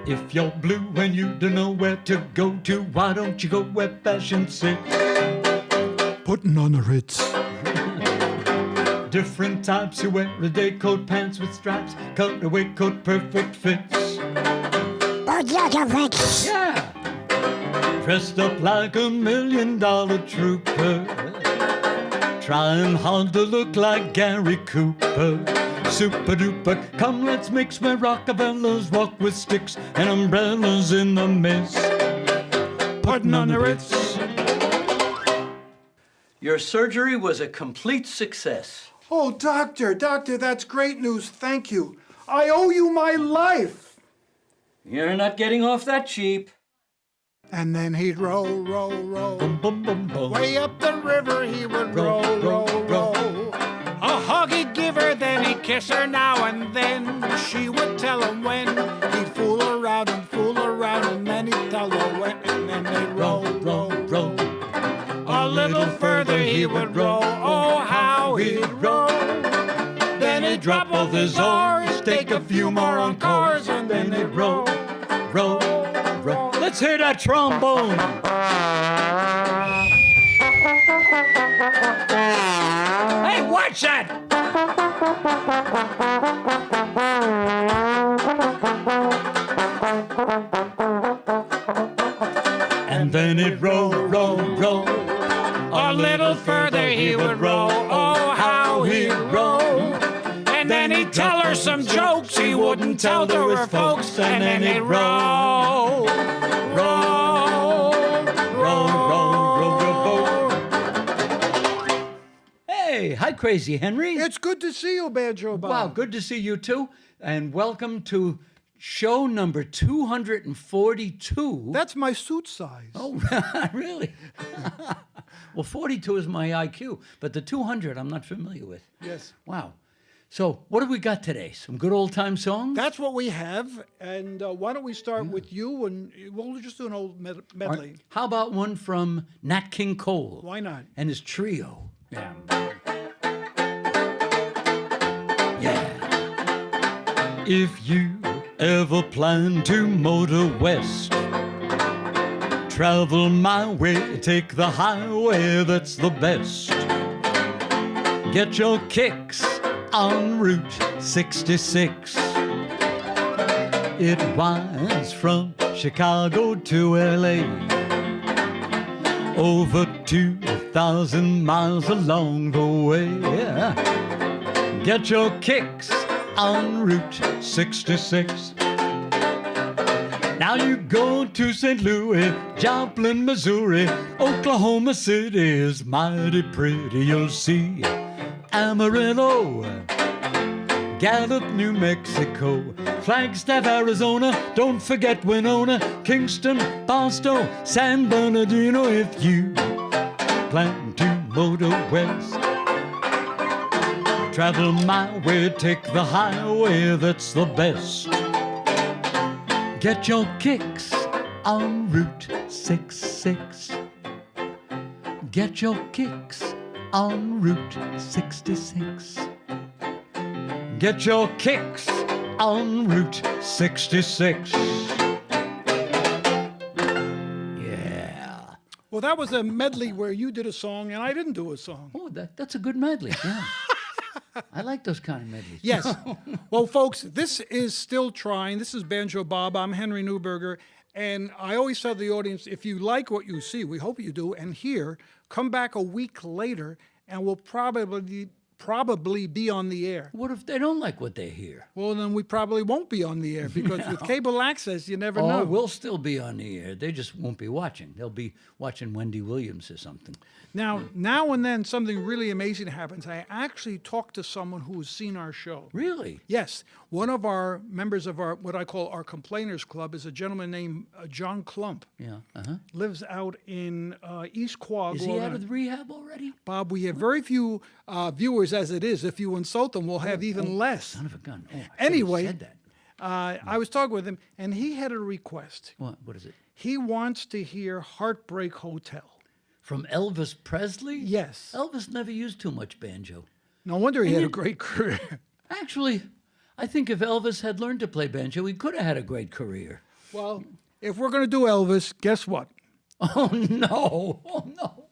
If you're blue and you don't know where to go to, why don't you go where fashion sits? Putting on the Ritz. Different types, you wear a day coat, pants with stripes, cutaway coat, perfect fits. Yeah. Dressed up like $1 million trooper, trying hard to look like Gary Cooper. Super duper, come let's mix where Rockefellers walk with sticks and umbrellas in the mist. Putting on the Ritz. Your surgery was a complete success. Oh, doctor, that's great news. Thank you. I owe you my life. You're not getting off that cheap. And then he'd row, row, row. Bum, bum, bum, bum. Way up the river he would row, row, row. A hug he'd give her, then he'd kiss her now and then. She would tell him when. He'd fool around, and then he'd tell her when. And then they'd row, row, row. A little further he would row. Oh, how he'd row. Then he'd drop off his oars, take a few more encores, and then they'd row, Row, row. Let's hear that trombone. Hey, watch that! And then it row, row, row. A little further he would row. Oh, how he'd row. And then he'd tell her some jokes he wouldn't tell to her folks. And then he'd row, row, Row, row, row your boat. Hey, hi, Crazy Henry. It's good to see you, Banjo Bob. Wow, good to see you too. And welcome to show number 242. That's my suit size. Oh, really? Well, 42 is my IQ, but the 200 I'm not familiar with. Yes. Wow. So what do we got today? Some good old-time songs? That's what we have. And why don't we start with you, and we'll just do an old medley. How about one from Nat King Cole? Why not? And his trio. Yeah. Yeah. If you ever plan to motor west, travel my way, take the highway, that's the best. Get your kicks on Route 66. It winds from Chicago to LA, over 2,000 miles along the way. Get your kicks on Route 66. Now you go to St. Louis, Joplin, Missouri, Oklahoma City is mighty pretty. You'll see Amarillo, Gallup, New Mexico, Flagstaff, Arizona, don't forget Winona, Kingston, Barstow, San Bernardino. If you plan to motor west, travel my way, take the highway, that's the best. Get your kicks on Route 66. Get your kicks on Route 66. Get your kicks on Route 66. Yeah. Well, that was a medley where you did a song and I didn't do a song. Oh, that's a good medley. Yeah. I like those kind of medleys. Yes. Well, folks, this is Still Trying. This is Banjo Bob. I'm Henry Newberger. And I always tell the audience, if you like what you see, we hope you do, and hear, come back a week later and we'll probably be on the air. What if they don't like what they hear? Well, then we probably won't be on the air because with cable access, you never know. Oh, we'll still be on the air. They just won't be watching. They'll be watching Wendy Williams or something. Now and then something really amazing happens. I actually talked to someone who has seen our show. Really? Yes. One of our members of our, what I call our Complainers Club, is a gentleman named John Klump. Yeah. Uh-huh. Lives out in East Quogue. Is he out of the rehab already? Bob, we have very few viewers as it is. If you insult them, we'll have even less. Son of a gun. Oh, I Anyway, said that. I was talking with him, and he had a request. What is it? He wants to hear Heartbreak Hotel. From Elvis Presley? Yes. Elvis never used too much banjo. No wonder he had a great career. Actually, I think if Elvis had learned to play banjo, he could have had a great career. Well, if we're going to do Elvis, guess what? Oh, no. Oh, no.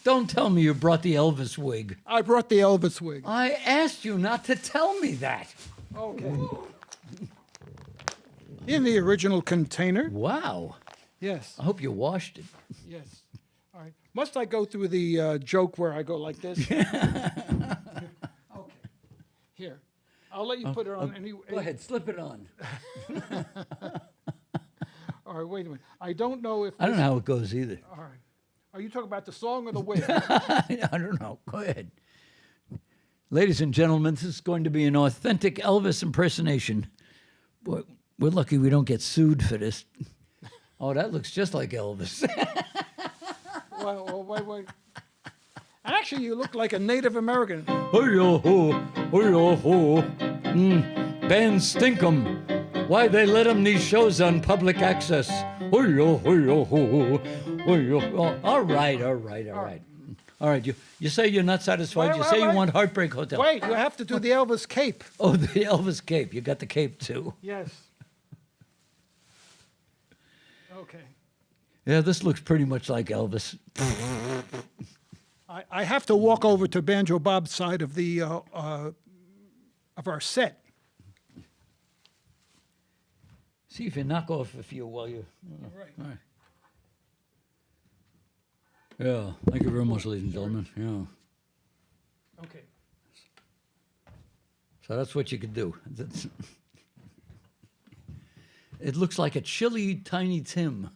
Don't tell me you brought the Elvis wig. I brought the Elvis wig. I asked you not to tell me that. Okay. In the original container. Wow. Yes. I hope you washed it. Yes. All right. Must I go through the joke where I go like this? Okay. Here. I'll let you put it on any. Go ahead, slip it on. All right, wait a minute. I don't know if. I don't know how it goes either. All right. Are you talking about the song or the wig? I don't know. Go ahead. Ladies and gentlemen, this is going to be an authentic Elvis impersonation. Boy, we're lucky we don't get sued for this. Oh, that looks just like Elvis. Well, wait. Actually, you look like a Native American. Ho-yo-ho, ho-yo-ho. Ben Stinkum. Why they let him these shows on public access? Ho-yo-ho-yo-ho. Ho-yo. Oh, all right. All right, you say you're not satisfied. You say you want Heartbreak Hotel. Wait, you have to do the Elvis cape. Oh, the Elvis cape. You got the cape, too. Yes. Okay. Yeah, this looks pretty much like Elvis. I have to walk over to Banjo Bob's side of the of our set. See if you knock off a few while you... Right. All right. Yeah, thank you very much, ladies and gentlemen. Yeah. Okay. So that's what you could do. It looks like a chilly Tiny Tim.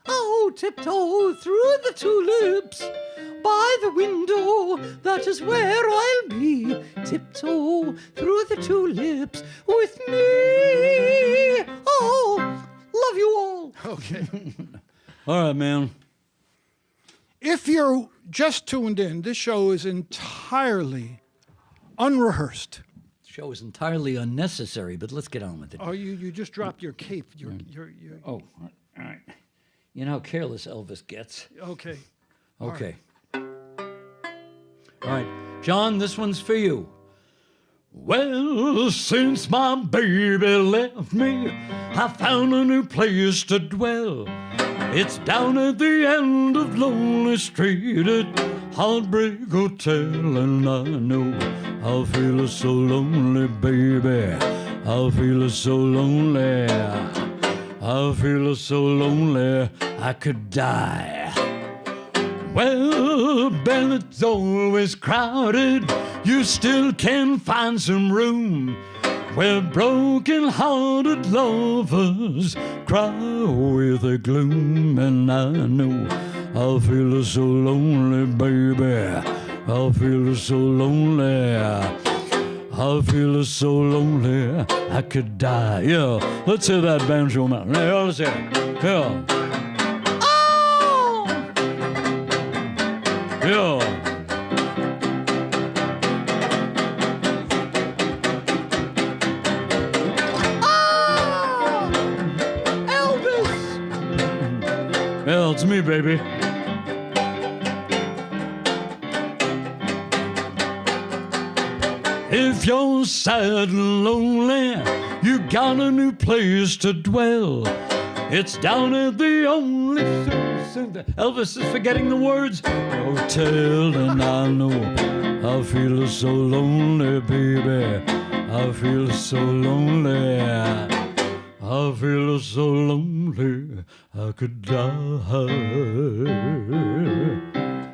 Oh, tiptoe through the tulips by the window, that is where I'll be. Tiptoe through the tulips with me. Oh, love you all. Okay. All right, man. If you're just tuned in, this show is entirely unrehearsed. The show is entirely unnecessary, but let's get on with it. Oh, you just dropped your cape. You're Oh, all right. You know how careless Elvis gets. okay. Okay. All right. John, this one's for you. Well, since my baby left me, I found a new place to dwell. It's down at the end of Lonely Street at Heartbreak Hotel, and I know I feel so lonely, baby. I feel so lonely. I feel so lonely I could die. Well, Ben, it's always crowded. You still can find some room where broken-hearted lovers cry with the gloom. And I know I feel so lonely, baby. I feel so lonely. I feel so lonely I could die. Yeah, let's hear that banjo man. Yeah, let's hear it. Yeah. Oh! Yeah. Yeah, it's me, baby. If you're sad and lonely, you got a new place to dwell. It's down at the only... Elvis is forgetting the words. Hotel, and I know I feel so lonely, baby. I feel so lonely. I feel so lonely I could die.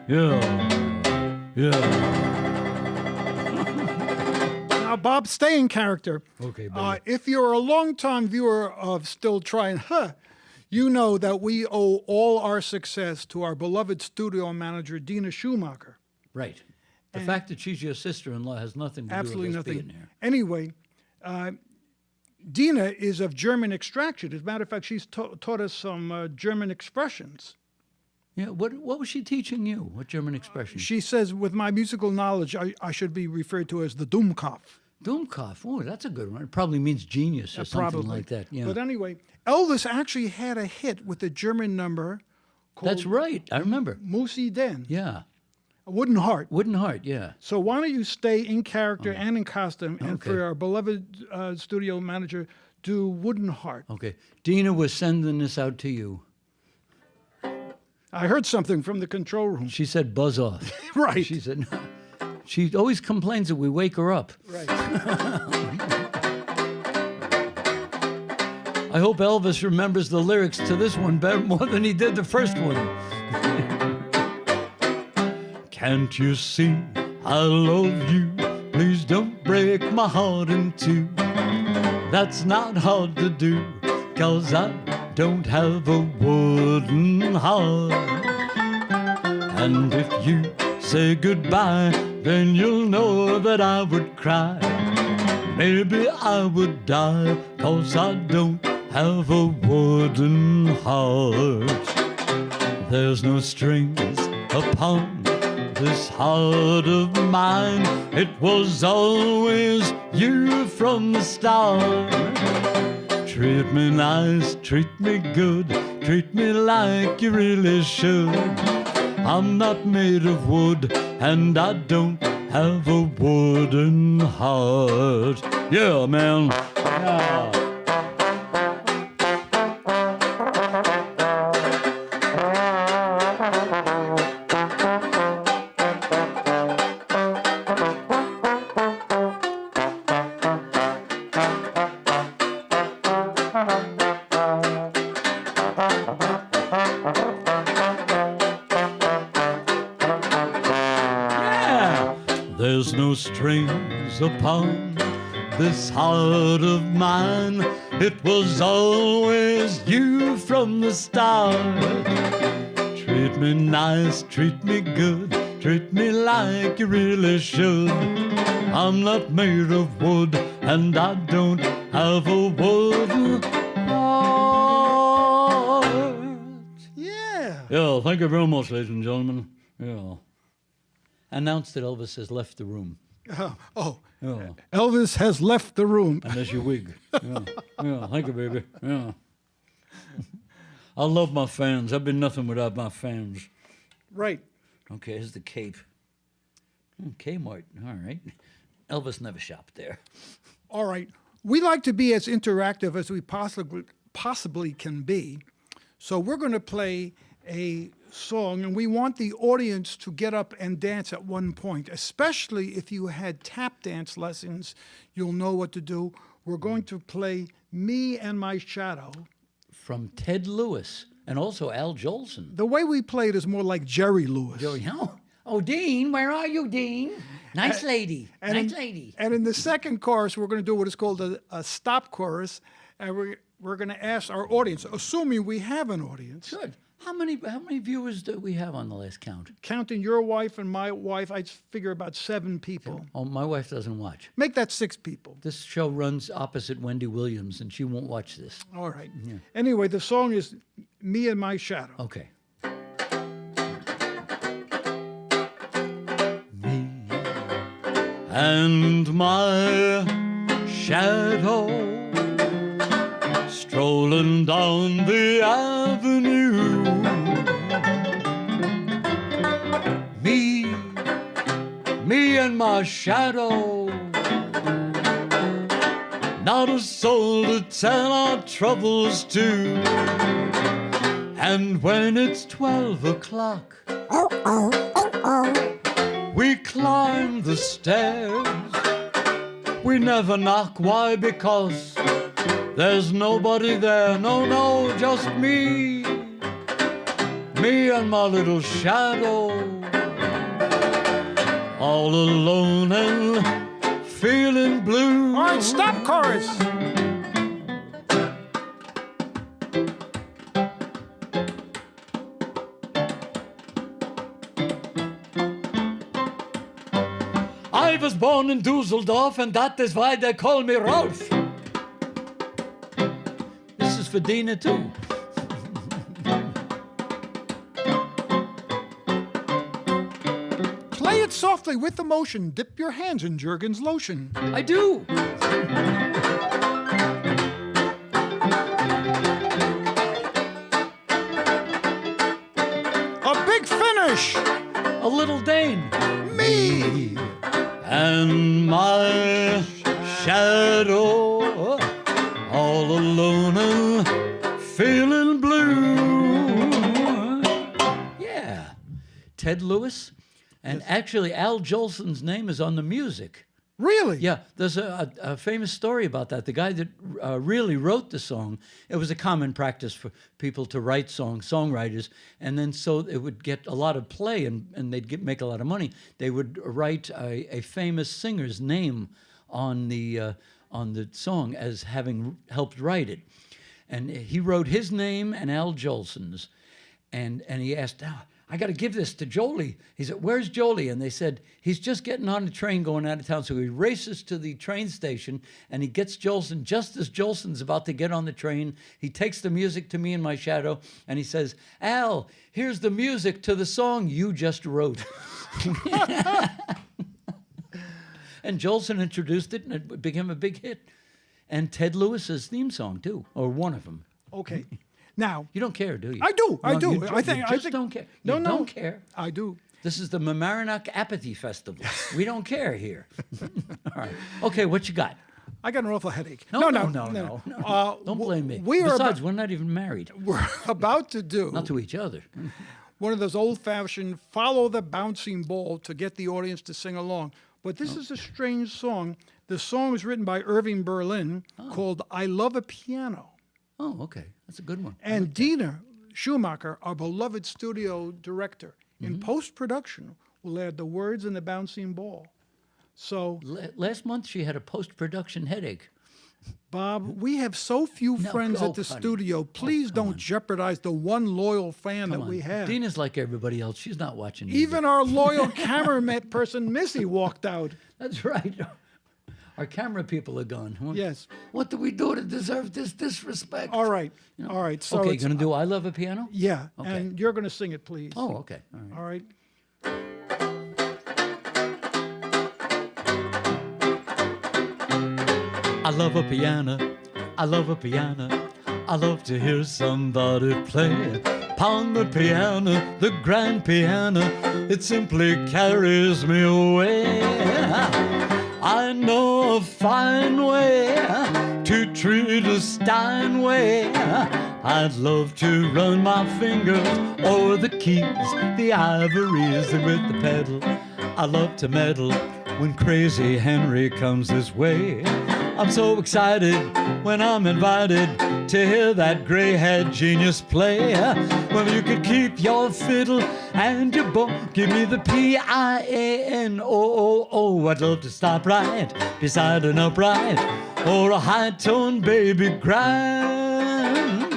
Yeah. Now, Bob, stay in character. Okay, buddy. If you're a longtime viewer of Still Trying, you know that we owe all our success to our beloved studio manager, Dina Schumacher. Right. The fact that she's your sister-in-law has nothing to Absolutely do with us nothing. being here. Anyway, Dina is of German extraction. As a matter of fact, she's taught us some German expressions. Yeah, what was she teaching you? What German expression? She says, with my musical knowledge, I should be referred to as the Dummkopf. Dummkopf. Oh, that's a good one. It probably means genius or something Probably. like that. Yeah. But anyway, Elvis actually had a hit with a German number called That's right. I remember. Musi Den, Yeah. a wooden heart. Wooden Heart, yeah. So why don't you stay in character and in costume, and Okay. for our beloved studio manager do Wooden Heart. Okay. Dina was sending this out to you. I heard something from the control room. She said buzz off. Right. She said, no. She always complains that we wake her up. Right. I hope Elvis remembers the lyrics to this one better more than he did the first one. Can't you see I love you? Please don't break my heart in two. That's not hard to do, 'cause I don't have a wooden heart. And if you say goodbye, then you'll know that I would cry. Maybe I would die, 'cause I don't have a wooden heart. There's no strings upon this heart of mine. It was always you from the start. Treat me nice, treat me good, treat me like you really should. I'm not made of wood, and I don't have a wooden heart. Yeah, man. Yeah. There's no strings upon this heart of mine. It was always you from the start. Treat me nice, treat me good, treat me like you really should. I'm not made of wood, and I don't have a wooden heart. Yeah. Yeah, thank you very much, ladies and gentlemen. Yeah. Announce that Elvis has left the room. Oh, Yeah. Elvis has left the room. And there's your wig. Yeah. Yeah, thank you, baby. Yeah. I love my fans. I've been nothing without my fans. Right. Okay, here's the cape. Kmart, all right. Elvis never shopped there. All right. We like to be as interactive as we possibly can be. So we're going to play a song, and we want the audience to get up and dance at one point, especially if you had tap dance lessons. You'll know what to do. We're going to play Me and My Shadow. From Ted Lewis and also Al Jolson. The way we play it is more like Jerry Lewis. Oh, Dean, where are you, Dean? Nice lady. Nice lady. And in the second chorus, we're going to do what is called a stop chorus, and we're going to ask our audience, assuming we have an audience. Good. How many viewers do we have on the last count? Counting your wife and my wife, I'd figure about 7 people. Oh, my wife doesn't watch. Make that 6 people. This show runs opposite Wendy Williams, and she won't watch this. All right. Yeah. Anyway, the song is Me and My Shadow. Okay. Me and my shadow strolling down the avenue. Me and my shadow, not a soul to tell our troubles to. And when it's 12 o'clock, we climb the stairs. We never knock. Why? Because there's nobody there. No, just me. Me and my little shadow, all alone and feeling blue. All right, stop chorus. I was born in Dusseldorf, and that is why they call me Rolf. This is for Dina, too. Play it softly with emotion. Dip your hands in Jergens lotion. I do. A big finish. A little Dane. Me And my shadow, all Ted Lewis, and actually Al Jolson's name is on the music. Really? Yeah, there's a famous story about that. The guy that really wrote the song, it was a common practice for people to write songwriters, and then so it would get a lot of play and they'd make a lot of money. They would write a famous singer's name on the song as having helped write it. And he wrote his name and Al Jolson's, and he asked, I got to give this to Jolie. He said, where's Jolie? And they said, he's just getting on the train going out of town. So he races to the train station and he gets Jolson. Just as Jolson's about to get on the train, he takes the music to Me in My Shadow and he says, Al, here's the music to the song you just wrote. And Jolson introduced it and it became a big hit. And Ted Lewis's theme song too, or one of them. Okay. Now, you don't care, do you? I do. I No, do. you I think don't care. No, You no. don't care. I do. This is the Mamaroneck Apathy Festival. We don't care here. All right. Okay, what you got? I got an awful headache. No. Don't blame me. Besides, we're not even married. We're about to do Not to each other. one of those old-fashioned follow the bouncing ball to get the audience to sing along. But this is a strange song. The song is written by Irving Berlin called I Love a Piano. Oh, okay. That's a good one. And Dina Schumacher, our beloved studio director, in post-production will add the words and the bouncing ball. So, Last month she had a post-production headache. Bob, we have so few friends at the studio. Please don't jeopardize the one loyal fan that we have. Dina's like everybody else. She's not watching Even our loyal cameraman person, Missy, walked out. That's right. Our camera people are gone. Yes. What do we do to deserve this disrespect? All right. All right. So Okay, it's, going to do I Love a Piano? yeah, Okay. and you're going to sing it, please. Oh, okay. All right. All right. I love a piano, I love a piano. I love to hear somebody play. Upon the piano, the grand piano, it simply carries me away. I know a fine way to treat a Steinway. I'd love to run my fingers over the keys, the ivories, and with the pedal. I love to meddle when Crazy Henry comes this way. I'm so excited when I'm invited to hear that gray-haired genius play. Well, you could keep your fiddle and your bow. Give me the Piano. I'd love to stop right beside an upright or a high-toned baby grind.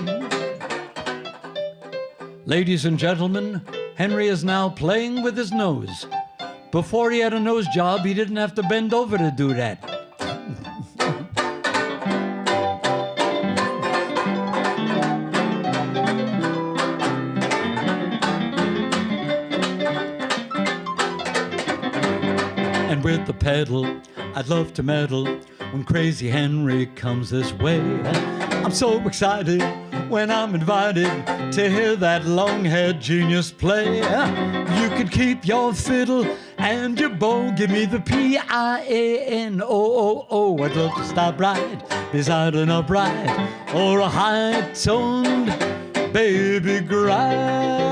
Ladies and gentlemen, Henry is now playing with his nose. Before he had a nose job, he didn't have to bend over to do that. And with the pedal, I'd love to meddle when Crazy Henry comes this way. I'm so excited when I'm invited to hear that long-haired genius play. You could keep your fiddle and your bow. Give me the Piano. I'd love to stop right beside an upright or a high-toned baby grind.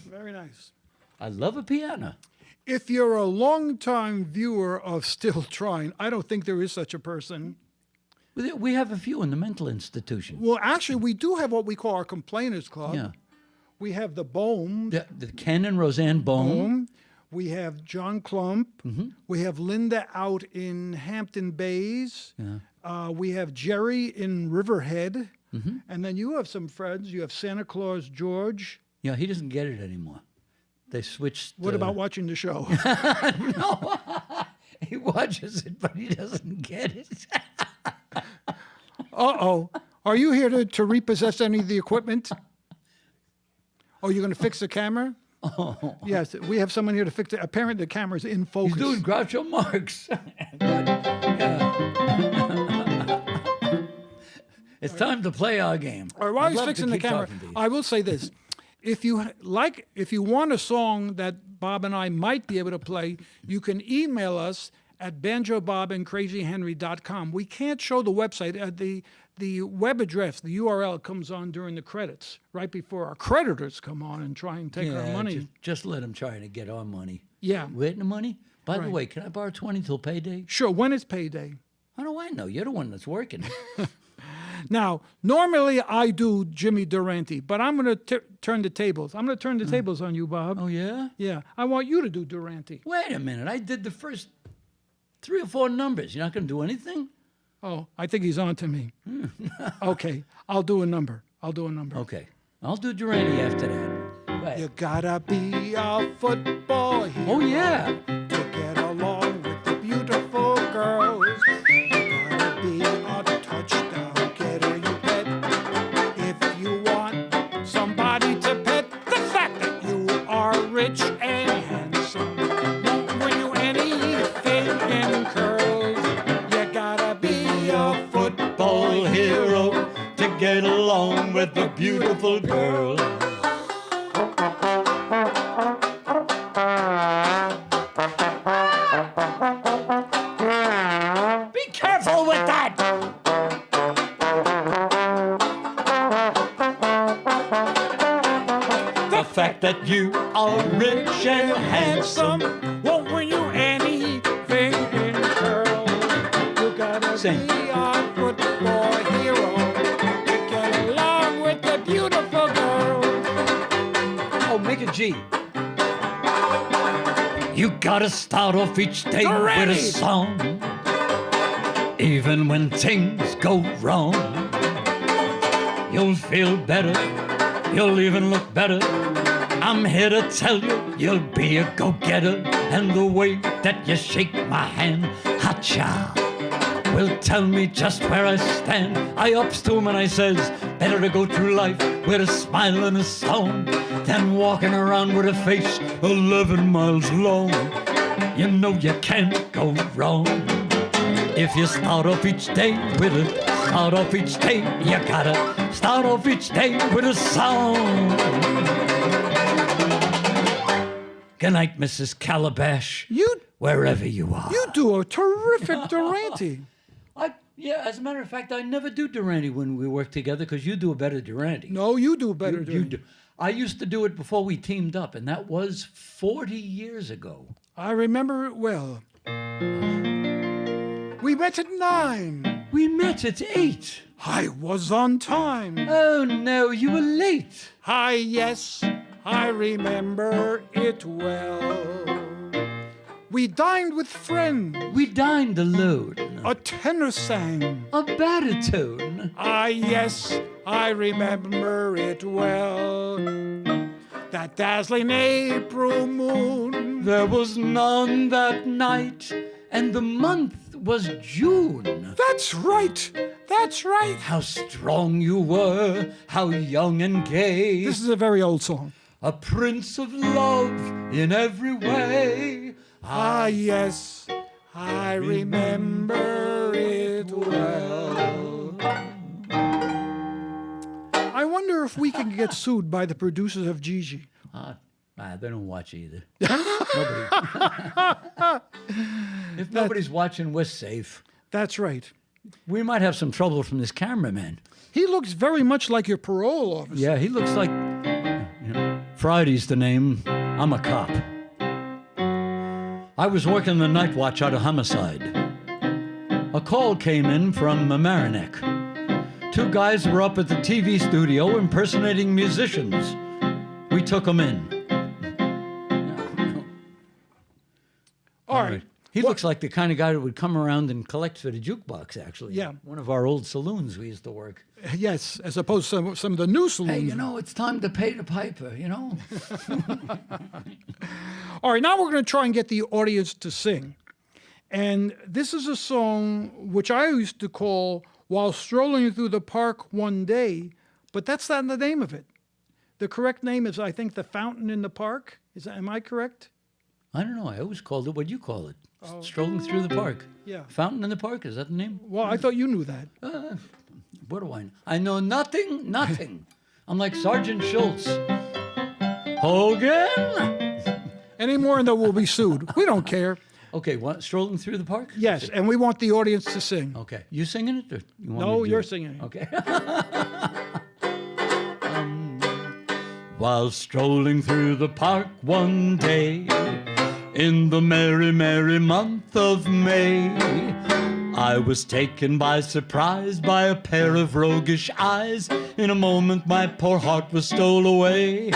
Very nice. I love a piano. If you're a longtime viewer of Still Trying, I don't think there is such a person. We have a few in the mental institution. Well, actually, we do have what we call our Complainers Club. Yeah. We have the Bohm. The Ken and Roseanne Bohm. We have John Klump. We have Linda out in Hampton Bays. Yeah. We have Jerry in Riverhead. And then you have some friends. You have Santa Claus George. Yeah, he doesn't get it anymore. They switched. What about watching the show? No, he watches it, but he doesn't get it. Uh-oh. Are you here to repossess any of the equipment? Oh, you're going to fix the camera? Oh. Yes, we have someone here to fix it. Apparently the camera's in focus. He's doing Groucho Marx. It's time to play our game. All right, while I'd he's love to fixing the keep camera, talking to you. I will say this. If you want a song that Bob and I might be able to play, you can email us at banjobobandcrazyhenry.com. We can't show the website. the web address, the URL comes on during the credits, right before our creditors come on and try and take our money. Just let them try to get our money. Yeah. We're getting the money? By the Right. way, can I borrow 20 till payday? Sure, when is payday? How do I know? You're the one that's working. Now, normally I do Jimmy Durante, but I'm going to turn the tables. I'm going to turn the tables on you, Bob. Oh, yeah? Yeah, I want you to do Durante. Wait a minute. I did the first 3 or 4 numbers. You're not going to do anything? Oh, I think he's on to me. Okay, I'll do a number. Okay. I'll do Durante after that. Right. You gotta be a football hero Oh, yeah. to get along with the beautiful girls. You gotta be a touchdown getter, you bet. If you want somebody to pet, the fact that you are rich and handsome won't win you anything in curls. You gotta be a Football hero to get along with the beautiful girl. Be careful with that! The fact that you are rich and handsome. won't win you anything in curls. You gotta Sing. be a football hero to get along with the beautiful girls. Oh, make a G. You gotta start off each day with a Durante. song, even when things go wrong. You'll feel better, you'll even look better. I'm here to tell you, you'll be a go-getter. And the way that you shake my hand, ha-cha, will tell me just where I stand. I ups to him and I says, better to go through life with a smile and a song than walking around with a face 11 miles long. You know you can't go wrong. If you start off each day with a, you gotta start off each day with a song. Good night, Mrs. Calabash, wherever you are. You do a terrific Durante. Yeah, as a matter of fact, I never do Durante when we work together because you do a better Durante. No, you do better. You Durante. do. I used to do it before we teamed up, and that was 40 years ago. I remember it well. We met at 9. We met at 8. I was on time. Oh, no, you were late. Hi, yes, I remember it well. We dined with friends. We dined alone. A tenor sang. A baritone. Ah, yes, I remember it well. That dazzling April moon. There was none that night, and the month was June. That's right. That's right. How strong you were, how young and gay. This is a very old song. A prince of love in every way. Ah, yes, I remember it well. I wonder if we can get sued by the producers of Gigi. They don't watch either. If nobody's watching, we're safe. That's right. We might have some trouble from this cameraman. He looks very much like your parole officer. Yeah, he looks like... Friday's the name. I'm a cop. I was working the night watch out of homicide. A call came in from Mamaroneck. 2 guys were up at the TV studio impersonating musicians. We took them in. All right. He looks like the kind of guy that would come around and collect for the jukebox, actually. Yeah. One of our old saloons we used to work. Yes, as opposed to some of the new saloons. Hey, it's time to pay the piper, All right, now we're going to try and get the audience to sing. And this is a song which I used to call While Strolling Through the Park One Day, but that's not the name of it. The correct name is, I think, The Fountain in the Park. Am I correct? I don't know. I always called it what you call it. Strolling through the park. Yeah. Fountain in the park, is that the name? Well, I thought you knew that. What do I know? I know nothing. I'm like Sergeant Schultz. Hogan! Any more and then we'll be sued. We don't care. Okay, what, strolling through the park? Yes, and we want the audience to sing. Okay, you singing it? Or you want me No, to do you're it? singing it. Okay. While strolling through the park one day, in the merry, merry month of May, I was taken by surprise by a pair of roguish eyes. In a moment my poor heart was stole away.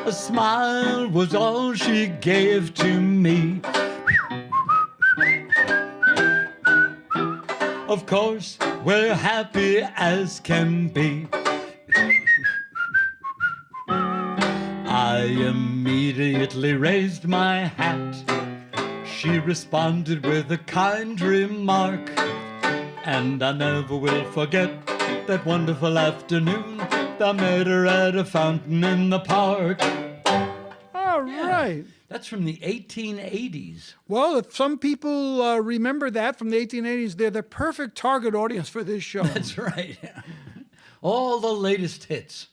A smile was all she gave to me. Of course, we're happy as can be. I immediately raised my hat. She responded with a kind remark, and I never will forget that wonderful afternoon. I met her at a fountain in the park. All right. That's from the 1880s. Well, if some people remember that from the 1880s, they're the perfect target audience for this show. That's right. All the latest hits.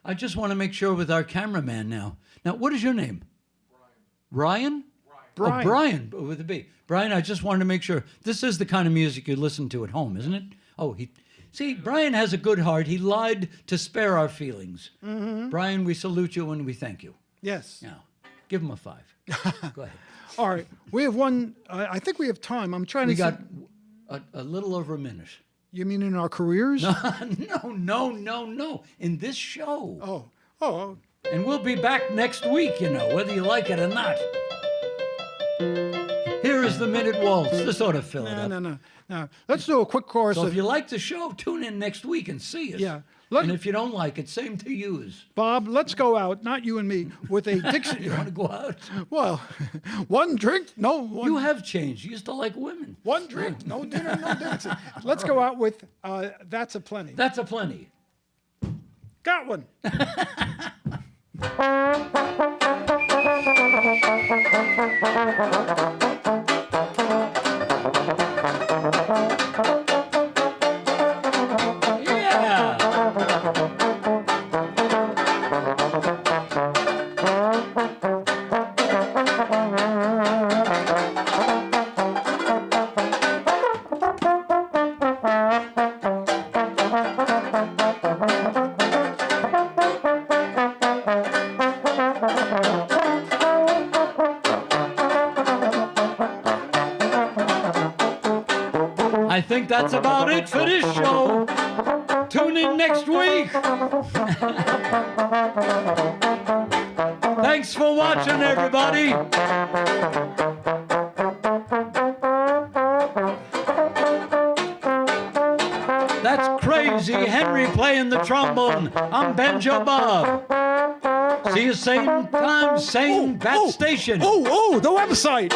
I just want to make sure with our cameraman now. Now, what is your name? Brian. Brian. Oh, Brian, with a B. Brian, I just wanted to make sure. This is the kind of music you listen to at home, isn't it? Oh, see, Brian has a good heart. He lied to spare our feelings. Mm-hmm. Brian, we salute you and we thank you. Yes. Now, give him a 5. Go ahead. All right. We have one. I think we have time. I'm trying We to. got a little over a minute. You mean in our careers? No. In this show. Oh. And we'll be back next week, whether you like it or not. Here is the minute waltz. This ought to fill it up. No. Let's do a quick chorus. So if you like the show, tune in next week and see us. Yeah. And if you don't like it, same to use. Bob, let's go out, not you and me, with a Dixie. You want to go out? Well, one drink, no. You have changed. You used to like women. One drink, no dinner, no dancing. Let's go out with That's a Plenty. That's a plenty. Got one. I think that's about it for this show. Tune in next week. Thanks for watching, everybody. That's Crazy Henry playing the trombone. I'm Banjo Bob. See you same time, same bat station. The website.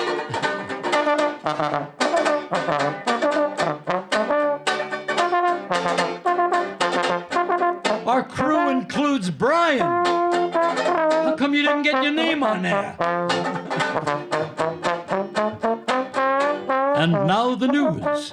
Our crew includes Brian. How come you didn't get your name on there? And now the news.